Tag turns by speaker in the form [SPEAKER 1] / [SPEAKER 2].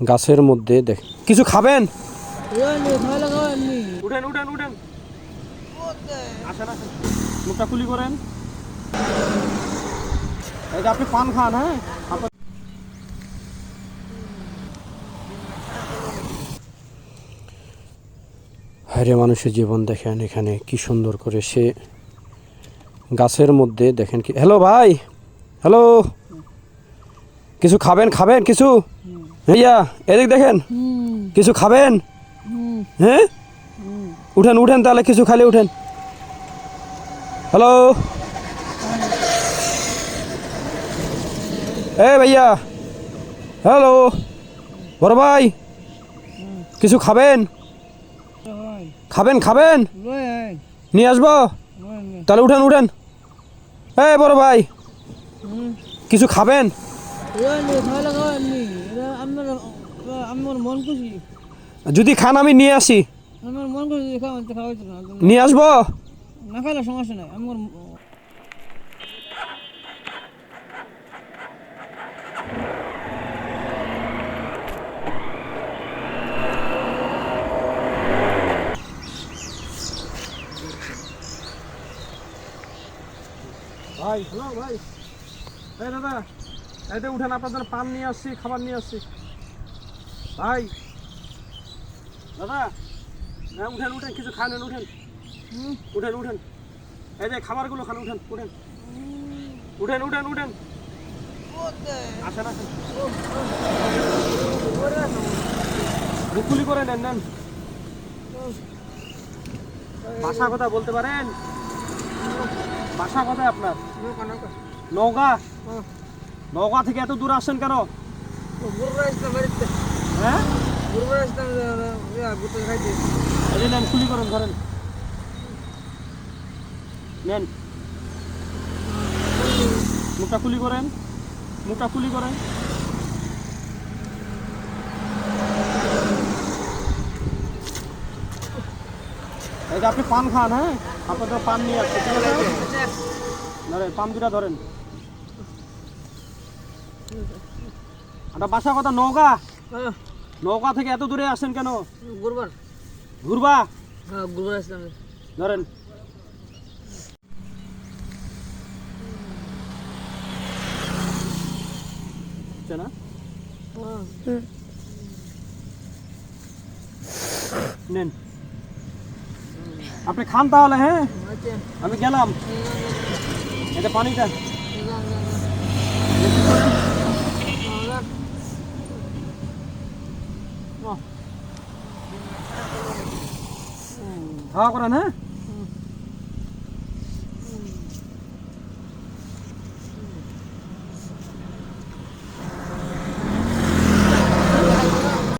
[SPEAKER 1] গাছের মধ্যে দেখ কিছু খাবেন?
[SPEAKER 2] উঠেন উঠেন উঠেন, আসেন আসেন, মুখটা খুলি করেন। এই যে আপনি পান খান, হ্যাঁ
[SPEAKER 1] হায়রে মানুষের জীবন দেখেন, এখানে কি সুন্দর করে সে গাছের মধ্যে দেখেন কি। হ্যালো ভাই, হ্যালো, কিছু খাবেন? খাবেন কিছু? ভাইয়া এদিক দেখেন, কিছু খাবেন? হ্যাঁ উঠেন উঠেন, তাহলে কিছু খালি উঠেন। হ্যালো এ ভাইয়া, হ্যালো বড় ভাই, কিছু খাবেন? খাবেন খাবেন? নিয়ে আসবো? তাহলে উঠেন উঠেন। এই বড় ভাই, কিছু খাবেন? যদি খান আমি নিয়ে আসি, নিয়ে আসবো।
[SPEAKER 3] না খাইলে সমস্যা নাই। আমার
[SPEAKER 2] ভাই, হ্যালো ভাই, এই দাদা, এই যে উঠেন, আপনাদের পান নিয়ে আসছি, খাবার নিয়ে আসছি। ভাই দাদা, হ্যাঁ উঠেন উঠেন, কিছু খান, উঠেন উঠেন উঠেন, এই যে খাবারগুলো খান, উঠেন উঠেন উঠেন উঠেন উঠেন, আসেন আসেন, মুকুলি করে নেন নেন। বাসা কথা বলতে পারেন? বাসা কোথায় আপনার? নওগাঁ। নওগাঁ থেকে এত দূর আসছেন কেন? হ্যাঁ এই যে নেন, কুলি করেন, ধরেন নেন, মুখটা কুলি করেন, মুখটা কুলি করেন। এই যে আপনি পান খান, হ্যাঁ আপনাদের পান নিয়ে আসছে, ঠিক আছে? ধরেন পান দুটা ধরেন। আপনার বাসা কথা নওগাঁ? নওগাঁ থেকে এত দূরে আসেন কেন?
[SPEAKER 3] গুরবার
[SPEAKER 2] ঘুরবা?
[SPEAKER 3] হ্যাঁ গুরবার আসলাম।
[SPEAKER 2] ধরেন। না নেন, আপনি খান তাহলে, হ্যাঁ আমি গেলাম। এটা পানিটা খাওয়া করেন, হ্যাঁ।